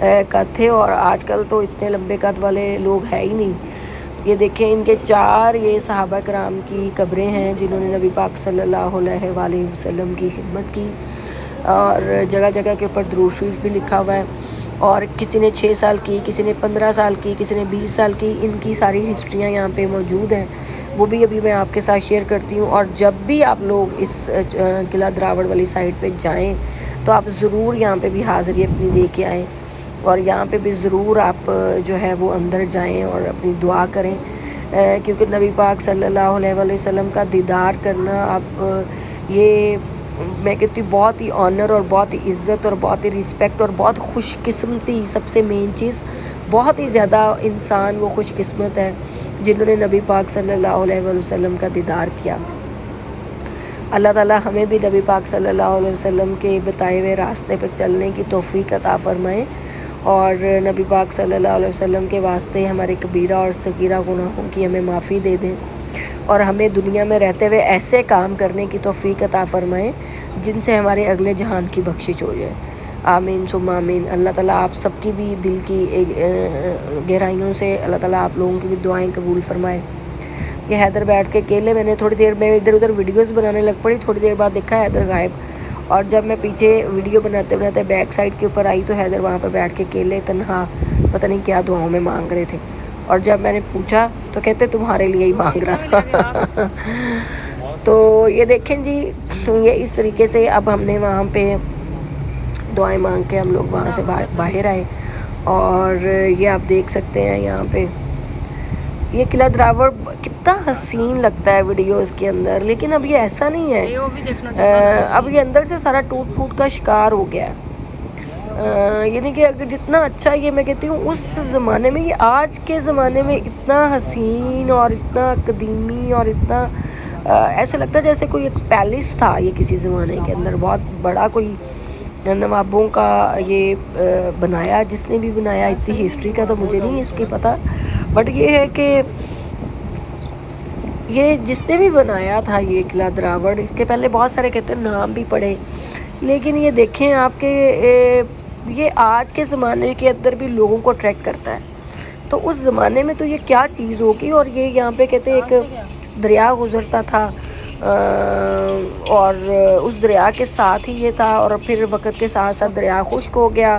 قد تھے، اور آج کل تو اتنے لمبے قد والے لوگ ہے ہی نہیں. یہ دیکھیں ان کے 4 یہ صحابہ کرام کی قبریں ہیں جنہوں نے نبی پاک صلی اللہ علیہ وآلہ وسلم کی خدمت کی، اور جگہ جگہ کے اوپر درود شریف بھی لکھا ہوا ہے. اور کسی نے 6 سال کی، کسی نے 15 سال کی، کسی نے 20 سال کی. ان کی ساری ہسٹریاں یہاں پہ موجود ہیں، وہ بھی ابھی میں آپ کے ساتھ شیئر کرتی ہوں. اور جب بھی آپ لوگ اس قلعہ دراوڑ والی سائڈ پہ جائیں تو آپ ضرور یہاں پہ بھی حاضری اپنی دے کے آئیں، اور یہاں پہ بھی ضرور آپ جو ہے وہ اندر جائیں اور اپنی دعا کریں، کیونکہ نبی پاک صلی اللہ علیہ وآلہ وسلم کا دیدار کرنا آپ یہ میں کہتی ہوں بہت ہی آنر اور بہت ہی عزت اور بہت ہی رسپیکٹ اور بہت خوش قسمتی. سب سے مین چیز بہت ہی زیادہ انسان وہ خوش قسمت ہے جنہوں نے نبی پاک صلی اللہ علیہ وآلہ وسلم کا دیدار کیا. اللہ تعالیٰ ہمیں بھی نبی پاک صلی اللہ علیہ وسلم کے بتائے ہوئے راستے پہ چلنے کی توفیق عطا فرمائے، اور نبی پاک صلی اللہ علیہ وسلم کے واسطے ہمارے کبیرہ اور صغیرہ گناہوں کی ہمیں معافی دے دیں، اور ہمیں دنیا میں رہتے ہوئے ایسے کام کرنے کی توفیق عطا فرمائے جن سے ہمارے اگلے جہان کی بخشش ہو جائے. آمین ثم آمین. اللہ تعالیٰ آپ سب کی بھی دل کی گہرائیوں سے اللہ تعالیٰ آپ لوگوں کی بھی دعائیں قبول فرمائے. یہ حیدر بیٹھ کے اکیلے، میں نے تھوڑی دیر میں ادھر ادھر ویڈیوز بنانے لگ پڑی، تھوڑی دیر بعد دیکھا حیدر غائب، اور جب میں پیچھے ویڈیو بناتے بناتے بیک سائڈ کے اوپر آئی تو حیدر وہاں پہ بیٹھ کے اکیلے تنہا پتہ نہیں کیا دعاؤں میں مانگ رہے تھے. اور جب میں نے پوچھا تو کہتے تمہارے لیے ہی مانگ رہا تھا. تو یہ دیکھیں جی، یہ اس طریقے سے اب ہم نے وہاں پہ دعائیں مانگ کے ہم لوگ وہاں سے باہر آئے، اور یہ آپ دیکھ سکتے ہیں یہاں پہ یہ قلعہ دراوڑ کتنا حسین لگتا ہے ویڈیوز کے اندر، لیکن اب یہ ایسا نہیں ہے. اب یہ اندر سے سارا ٹوٹ پھوٹ کا شکار ہو گیا ہے. یعنی کہ اگر جتنا اچھا یہ میں کہتی ہوں اس زمانے میں، یہ آج کے زمانے میں اتنا حسین اور اتنا قدیمی اور اتنا ایسا لگتا ہے جیسے کوئی ایک پیلس تھا یہ کسی زمانے کے اندر، بہت بڑا کوئی نوابوں کا یہ بنایا. جس نے بھی بنایا، اتنی ہسٹری کا تو مجھے نہیں اس کی پتہ، بٹ یہ ہے کہ یہ جس نے بھی بنایا تھا یہ قلعہ دراوڑ، اس کے پہلے بہت سارے کہتے ہیں نام بھی پڑے، لیکن یہ دیکھیں آپ کے یہ آج کے زمانے کے اندر بھی لوگوں کو اٹریکٹ کرتا ہے. تو اس زمانے میں تو یہ کیا چیز ہوگی. اور یہ یہاں پہ کہتے ہیں ایک دریا گزرتا تھا، اور اس دریا کے ساتھ ہی یہ تھا، اور پھر وقت کے ساتھ ساتھ دریا خشک ہو گیا،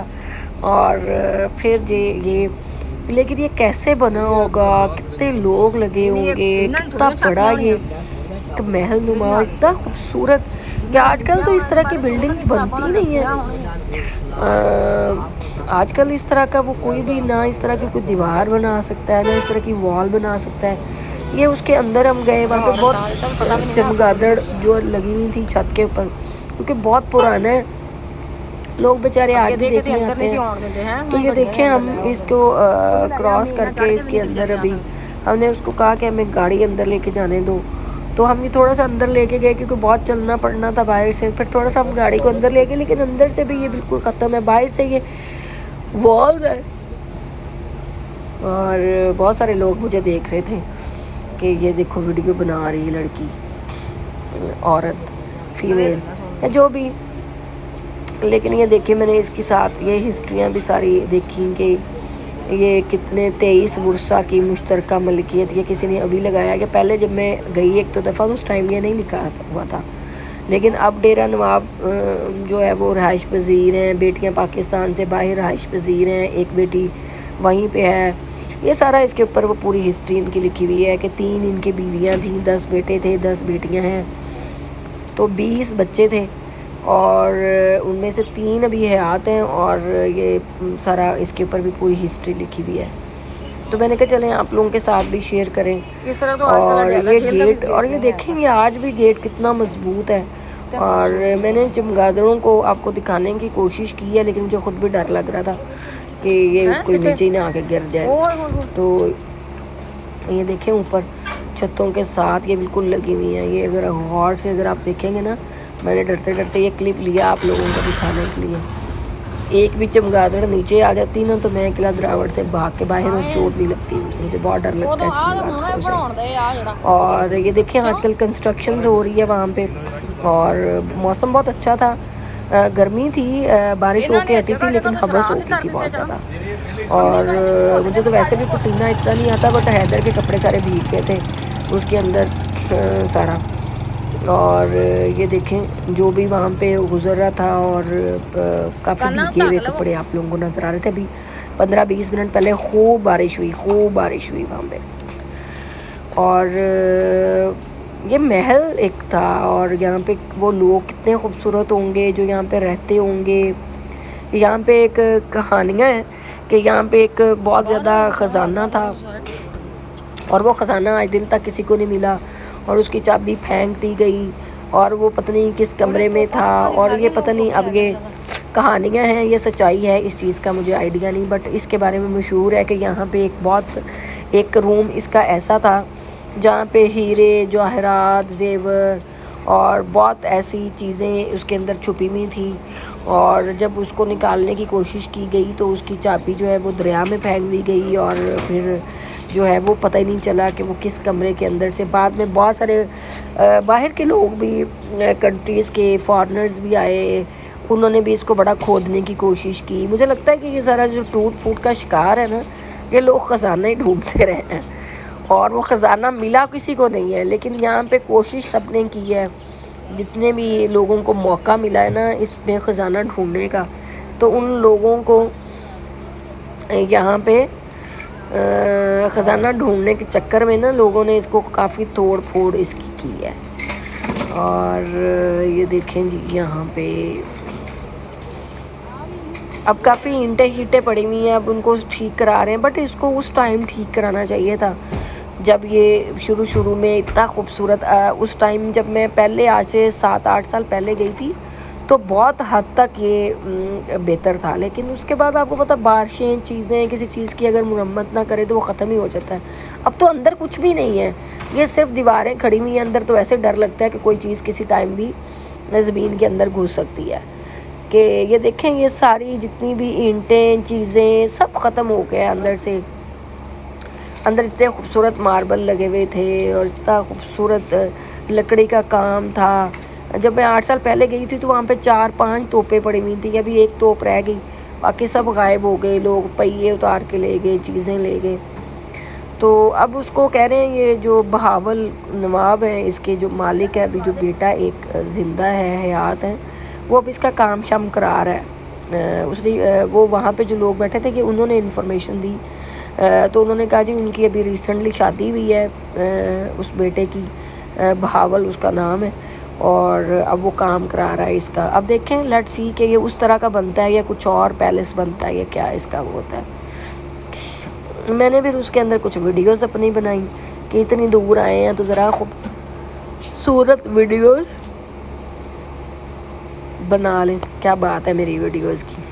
اور پھر یہ لیکن یہ کیسے بنا ہوگا، کتنے لوگ لگے ہوں گے، کتنا بڑا یہ ایک محل نما، اتنا خوبصورت کہ آج کل تو اس طرح کی بلڈنگز بنتی نہیں ہیں. آج کل اس طرح کا وہ کوئی بھی نہ اس طرح کی کوئی دیوار بنا سکتا ہے، نہ اس طرح کی وال بنا سکتا ہے. یہ اس کے اندر ہم گئے، وہاں پہ بہت چمگادڑ جو لگی ہوئی تھی چھت کے اوپر، کیونکہ بہت پرانا ہے، لوگ بیچارے آج بھی دیکھنے آتے ہیں. تو یہ دیکھیں ہم اس کو کراس کر کے اس کے اندر، ابھی ہم نے اس کو کہا کہ ہمیں گاڑی اندر لے کے جانے دو، تو ہم یہ تھوڑا سا اندر لے کے گئے کیونکہ بہت چلنا پڑنا تھا باہر سے. پھر تھوڑا سا ہم گاڑی کو اندر لے گئے، لیکن اندر سے بھی یہ بالکل ختم ہے، باہر سے یہ والز ہے. اور بہت سارے لوگ مجھے دیکھ رہے تھے کہ یہ دیکھو ویڈیو بنا رہی ہے لڑکی، عورت، فیمیل یا جو بھی. لیکن یہ دیکھیں میں نے اس کے ساتھ یہ ہسٹریاں بھی ساری دیکھی کہ یہ کتنے 23 ورثہ کی مشترکہ ملکیت یہ کسی نے ابھی لگایا. کہ پہلے جب میں گئی ایک تو دفعہ اس ٹائم یہ نہیں لکھا ہوا تھا، لیکن اب ڈیرہ نواب جو ہے وہ رہائش پذیر ہیں، بیٹیاں پاکستان سے باہر رہائش پذیر ہیں، ایک بیٹی وہیں پہ ہے. یہ سارا اس کے اوپر وہ پوری ہسٹری ان کی لکھی ہوئی ہے کہ 3 ان کی بیویاں تھیں، 10 بیٹے تھے، 10 بیٹیاں ہیں، تو 20 بچے تھے، اور ان میں سے 3 ابھی حیات ہیں. اور یہ سارا اس کے اوپر بھی پوری ہسٹری لکھی ہوئی ہے. تو میں نے کہا چلیں آپ لوگوں کے ساتھ بھی شیئر کریں. اور یہ گیٹ، اور یہ دیکھیں یہ آج بھی گیٹ کتنا مضبوط ہے. اور میں نے چمگادڑوں کو آپ کو دکھانے کی کوشش کی ہے، لیکن مجھے خود بھی ڈر لگ رہا تھا کہ یہ کوئی نیچے ہی نہ آ کے گر جائے. تو یہ دیکھیں اوپر چھتوں کے ساتھ یہ بالکل لگی ہوئی ہیں. یہ اگر غور سے اگر آپ دیکھیں گے نا، میں نے ڈرتے ڈرتے یہ کلپ لیا آپ لوگوں کو دکھانے کے لیے. ایک بھی چمگادڑ نیچے آ جاتی نا تو میں قلعہ دراوڑ سے بھاگ کے باہر اور چوٹ نہیں لگتی، مجھے بہت ڈر لگتا ہے چمگادڑوں سے. اور یہ دیکھیں آج کل کنسٹرکشنز ہو رہی ہے وہاں پہ، اور موسم بہت اچھا تھا. گرمی تھی، بارش ہو کے ہٹی تھی لیکن حبس ہو گئی تھی بہت زیادہ. اور مجھے تو ویسے بھی پسینہ اتنا نہیں آتا، بٹ حیدر کے کپڑے سارے بھیگ گئے تھے اس کے اندر سارا. اور یہ دیکھیں جو بھی وہاں پہ گزر رہا تھا، اور کافی بھیگے ہوئے کپڑے آپ لوگوں کو نظر آ رہے تھے. ابھی 15-20 منٹ پہلے خوب بارش ہوئی وہاں پہ. اور یہ محل ایک تھا، اور یہاں پہ وہ لوگ کتنے خوبصورت ہوں گے جو یہاں پہ رہتے ہوں گے. یہاں پہ ایک کہانیاں ہیں کہ یہاں پہ ایک بہت زیادہ خزانہ تھا، اور وہ خزانہ آج دن تک کسی کو نہیں ملا، اور اس کی چابی پھینک دی گئی، اور وہ پتہ نہیں کس کمرے میں تھا. اور یہ پتہ نہیں، اب یہ کہانیاں ہیں یہ سچائی ہے اس چیز کا مجھے آئیڈیا نہیں، بٹ اس کے بارے میں مشہور ہے کہ یہاں پہ ایک روم اس کا ایسا تھا جہاں پہ ہیرے، جواہرات، زیور اور بہت ایسی چیزیں اس کے اندر چھپی ہوئی تھیں. اور جب اس کو نکالنے کی کوشش کی گئی تو اس کی چابی جو ہے وہ دریا میں پھینک دی گئی، اور پھر جو ہے وہ پتہ ہی نہیں چلا کہ وہ کس کمرے کے اندر سے. بعد میں بہت سارے باہر کے لوگ بھی، کنٹریز کے فارنرز بھی آئے، انہوں نے بھی اس کو بڑا کھودنے کی کوشش کی. مجھے لگتا ہے کہ یہ سارا جو ٹوٹ پھوٹ کا شکار ہے نا، یہ لوگ خزانہ ہی ڈھونڈتے رہے ہیں، اور وہ خزانہ ملا کسی کو نہیں ہے. لیکن یہاں پہ کوشش سب نے کی ہے، جتنے بھی لوگوں کو موقع ملا ہے نا اس میں خزانہ ڈھونڈنے کا، تو ان لوگوں کو یہاں پہ خزانہ ڈھونڈنے کے چکر میں نا لوگوں نے اس کو کافی توڑ پھوڑ اس کی ہے. اور یہ دیکھیں جی یہاں پہ اب کافی اینٹیں پڑی ہوئی ہیں، اب ان کو ٹھیک کرا رہے ہیں، بٹ اس کو اس ٹائم ٹھیک کرانا چاہیے تھا جب یہ شروع میں اتنا خوبصورت. اس ٹائم جب میں پہلے، آج سے 7-8 سال پہلے گئی تھی تو بہت حد تک یہ بہتر تھا. لیکن اس کے بعد آپ کو پتہ بارشیں، چیزیں، کسی چیز کی اگر مرمت نہ کرے تو وہ ختم ہی ہو جاتا ہے. اب تو اندر کچھ بھی نہیں ہے، یہ صرف دیواریں کھڑی ہوئی ہیں. اندر تو ایسے ڈر لگتا ہے کہ کوئی چیز کسی ٹائم بھی زمین کے اندر گھس سکتی ہے. کہ یہ دیکھیں یہ ساری جتنی بھی اینٹیں، چیزیں سب ختم ہو گئے اندر سے. اندر اتنے خوبصورت ماربل لگے ہوئے تھے، اور اتنا خوبصورت لکڑی کا کام تھا. جب میں 8 سال پہلے گئی تھی تو وہاں پہ 4-5 توپیں پڑی ہوئی تھیں. ابھی ایک توپ رہ گئی، باقی سب غائب ہو گئے. لوگ پہیے اتار کے لے گئے، چیزیں لے گئے. تو اب اس کو کہہ رہے ہیں یہ جو بہاول نواب ہے، اس کے جو مالک ہے، ابھی جو بیٹا ایک زندہ ہے، حیات ہے، وہ اب اس کا کام شام کرا رہا ہے. اس نے وہ وہاں پہ جو لوگ بیٹھے تھے کہ انہوں نے انفارمیشن دی، تو انہوں نے کہا جی ان کی ابھی ریسنٹلی شادی ہوئی ہے، اس بیٹے کی، بہاول اس کا نام ہے، اور اب وہ کام کرا رہا ہے اس کا. اب دیکھیں لیٹ سی کہ یہ اس طرح کا بنتا ہے یا کچھ اور پیلس بنتا ہے یا کیا اس کا وہ ہوتا ہے. میں نے پھر اس کے اندر کچھ ویڈیوز اپنی بنائی کہ اتنی دور آئے ہیں تو ذرا خوبصورت ویڈیوز بنا لیں. کیا بات ہے میری ویڈیوز کی.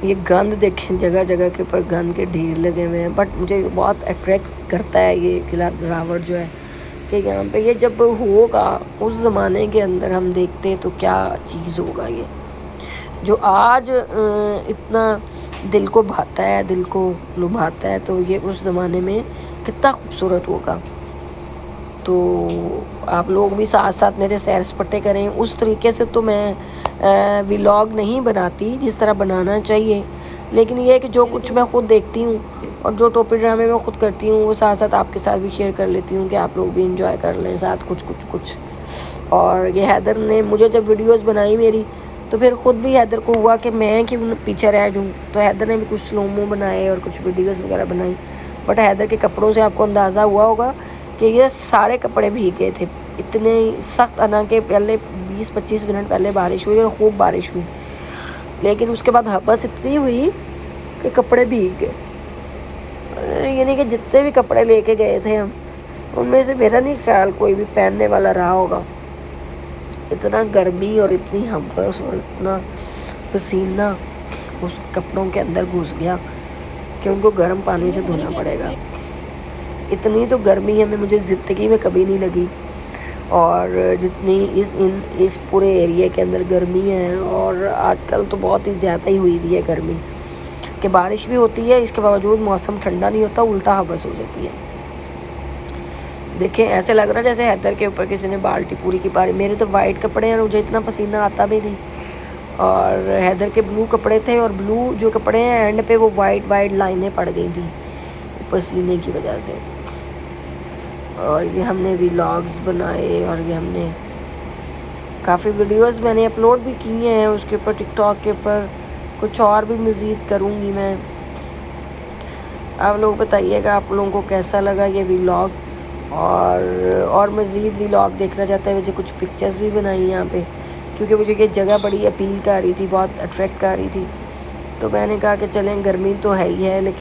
یہ گند دیکھیں، جگہ جگہ کے اوپر گند کے ڈھیر لگے ہوئے ہیں، بٹ مجھے بہت اٹریکٹ کرتا ہے یہ قلعہ دراوڑ جو ہے، کہ یہاں پہ یہ جب ہوگا اس زمانے کے اندر ہم دیکھتے تو کیا چیز ہوگا. یہ جو آج اتنا دل کو بھاتا ہے، دل کو لبھاتا ہے، تو یہ اس زمانے میں کتنا خوبصورت ہوگا. تو آپ لوگ بھی ساتھ ساتھ میرے سیر سپاٹے کریں. اس طریقے سے تو میں ولاگ نہیں بناتی جس طرح بنانا چاہیے، لیکن یہ ہے کہ جو کچھ میں خود دیکھتی ہوں اور جو ٹوپی ڈرامے میں خود کرتی ہوں وہ ساتھ ساتھ آپ کے ساتھ بھی شیئر کر لیتی ہوں کہ آپ لوگ بھی انجوائے کر لیں ساتھ کچھ. اور یہ حیدر نے مجھے جب ویڈیوز بنائی میری، تو پھر خود بھی حیدر کو ہوا کہ میں کیوں پیچھے رہ جاؤں، تو حیدر نے بھی کچھ سلومو بنائے اور کچھ ویڈیوز وغیرہ بنائی. بٹ حیدر کے کپڑوں سے آپ کو اندازہ ہوا ہوگا کہ یہ سارے کپڑے بھیگ گئے تھے. اتنے سخت، حالانکہ پہلے 20-25 منٹ پہلے بارش ہوئی اور خوب بارش ہوئی، لیکن اس کے بعد حبس اتنی ہوئی کہ کپڑے بھیگ گئے. یعنی کہ جتنے بھی کپڑے لے کے گئے تھے ہم، ان میں سے میرا نہیں خیال کوئی بھی پہننے والا رہا ہوگا. اتنا گرمی اور اتنی حبس اور اتنا پسینہ اس کپڑوں کے اندر گھس گیا کہ ان کو گرم پانی سے دھونا پڑے گا. اتنی تو گرمی ہمیں مجھے زندگی میں کبھی نہیں لگی، اور جتنی اس پورے ایریے کے اندر گرمی ہے. اور آج کل تو بہت ہی زیادہ ہی ہوئی ہے گرمی، کہ بارش بھی ہوتی ہے اس کے باوجود موسم ٹھنڈا نہیں ہوتا، الٹا حبس ہو جاتی ہے. دیکھیں ایسے لگ رہا ہے جیسے حیدر کے اوپر کسی نے بالٹی پوری کی پاری. میرے تو وائٹ کپڑے ہیں, مجھے اتنا پسینہ آتا بھی نہیں, اور حیدر کے بلو کپڑے تھے, اور بلو جو کپڑے ہیں اینڈ پہ وہ وائٹ لائنیں پڑ گئی تھیں پسینے کی وجہ سے. اور یہ ہم نے ولاگز بنائے, اور یہ ہم نے کافی ویڈیوز میں نے اپلوڈ بھی کیے ہیں اس کے اوپر, ٹک ٹاک کے اوپر. کچھ اور بھی مزید کروں گی میں. آپ لوگ بتائیے گا آپ لوگوں کو کیسا لگا یہ ولاگ, اور مزید ولاگ دیکھنا چاہتے ہیں. مجھے کچھ پکچرز بھی بنائی یہاں پہ, کیونکہ مجھے یہ جگہ بڑی اپیل کر رہی تھی, بہت اٹریکٹ کر رہی تھی. تو میں نے کہا کہ چلیں گرمی تو ہے ہی ہے لیکن